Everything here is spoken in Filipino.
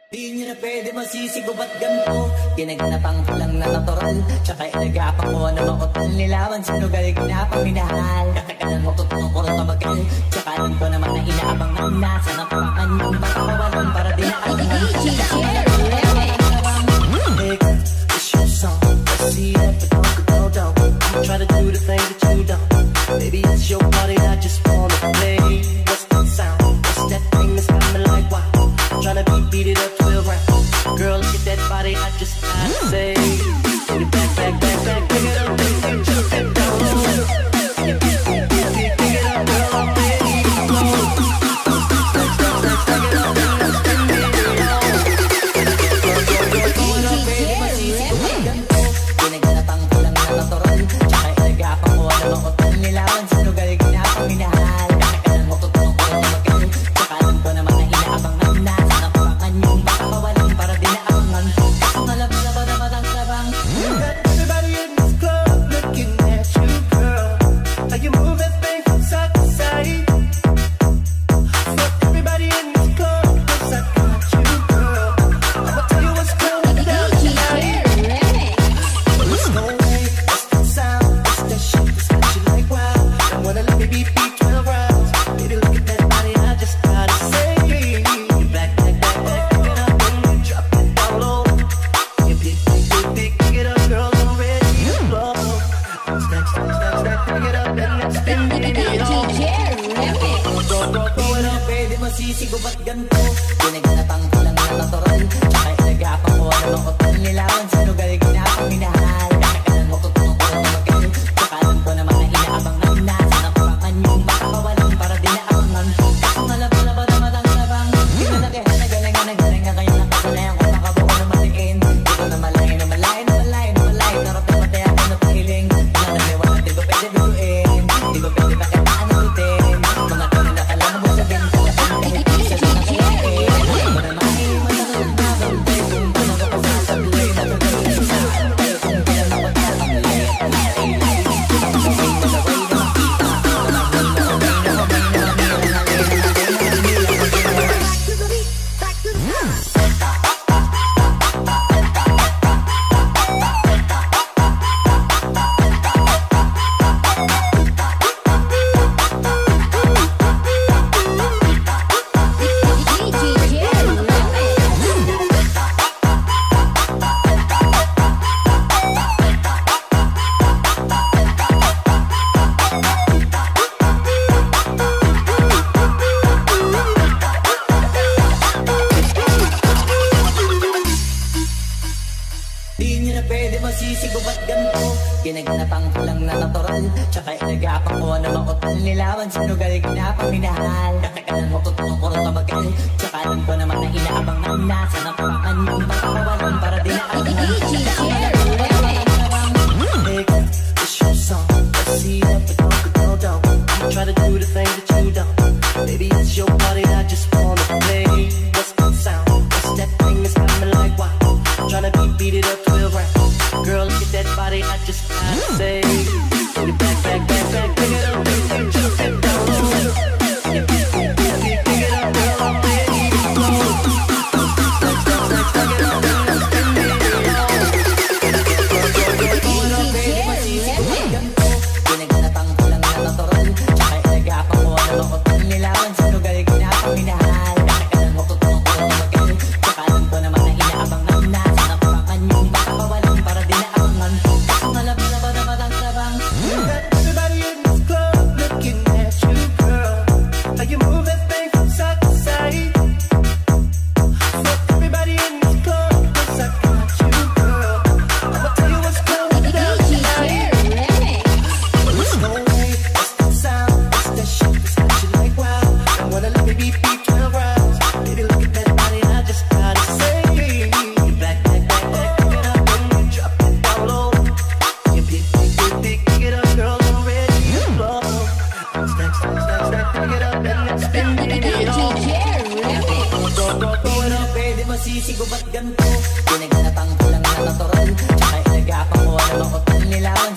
Di nyo na pwede masisigo ba't ganito? Ginaganapan ko lang na natural, tsaka inagapang ko na makutan. Nilawan sinugal, ginapang minahal. Katagalan mo tutulong ko rin tumagal, tsaka alam ko naman na inaabangan. Nasa napakangan yung makawalan para di na abangan. It's your song, let's see that but don't I'm trying to do the thing that you don't. Baby, it's your party, I just wanna play. What's that sound? What's that thing that's got me like wow? Tryna beat it up 12 rounds. Girl, look at that body, I just gotta say. Get it back, back, back, back, pick it up, baby, jump it down low. Pick it up, girl, I'm ready to go. Stack it up, and let's spend it all. Go it up, baby, masisig ko ganito. Ginaganapan ko lang na natural, tsaka inagapang ko na makutan. Nilawan sinugal, ginapang minahal. Katagalan mo tutulong ko rin tumagal, tsaka alam ko naman na inaabangan. Everybody in this club looking at you, girl. How you move that thing from side to side. Fuck everybody in this club, 'cause I got you, girl. I'ma tell you what's going down tonight. Let's go away, what's that sound? What's that shit that's got you like wow? I wanna let me beat 12 rounds. Baby, look at that body, I just gotta say. Back, back, back, back, pick it up and drop it down low. Pick it up, girl, I'm ready to blow. Stack, pick it up and let's spin it all. Go it up, pwede masisigo ba't ganito? Ginaganapan ko lang na natural, tsaka inagapang ko na makutan. Nilawan sinugal, ginapang minahal. Katagalan mo tutulong ko na tumagal, tsaka alam ko naman na inaabangan. Nasa napakangan yung makawalan para di na abangan. Kaso nalaba na matang labang, ginanakihan na galing ka kayo nakasanayan ko makabawa na matiin. Dito na malay na malay na malay na malay. Narating matay ako na pahiling. Nananiwala, di ko pwede biguin, di ko pwede makataan na lutin. Mga tunay na alam mo sa benta na kahit isa na nakiyain. Ako na mahi, matagal na bantay. Kung paano ka pa sasablay, natagaling sa antay. Kung kailan ako tatamlay, alay, alay. Ang sabay na laway na makita. Malagay na kamay na kamay na mamira. Nalay na nila. Back to the house. Di nyo na pwede masisigo ba't ganito? Ginaganapan ko lang na natural, tsaka inagapang ko na makutan. Nilawan sinugal, ginapang minahal. Katagalan mo tutulong ko rin tumagal, tsaka alam ko naman na inaabangan. Nasa napakangan yung makawalan para di na abangan. It's your song, let's see that but don't I'm trying to do the thing that you don't. Baby, it's your party, I just wanna play. What's that sound? What's that thing that's got me like wow? Tryna beat it up 12 rounds. Girl, look at that body, I just gotta say. Get it back, back, back, back, pick it up, baby, jump it down low. Pick it up, girl, I'm ready to go. Stack it up and let's spin it all. Go it up, pwede masisigo ba't ganito? Ginaganapan ko lang na natural, tsaka inagapang ko na makutan. Nilawan sinugal, ginapang minahal. Katagalan mo tutulong ko na tumagal, tsaka alam ko naman na inaabangan. Nasa napakangan yung makawalan para di na abangan. Kaso nalaba na matang labang. Everybody in this club looking at you, girl. How you move that thing from side to side. Fuck everybody in this club, 'cause I got you, girl. I'ma tell you what's going down tonight. Let's go away, what's that sound? What's that shit that's got you like wow? I wanna let me beat 12 rounds. Baby, look at that body, I just gotta say. Back, back, back, back, pick it up and drop it down low. Pick it up, girl, I'm ready to blow. Stack, pick it up and let's spin it all. Go it up, pwede masisigo ba't ganito? Ginaganapan ko lang na natural, tsaka inagapang ko na makutan. Nilawan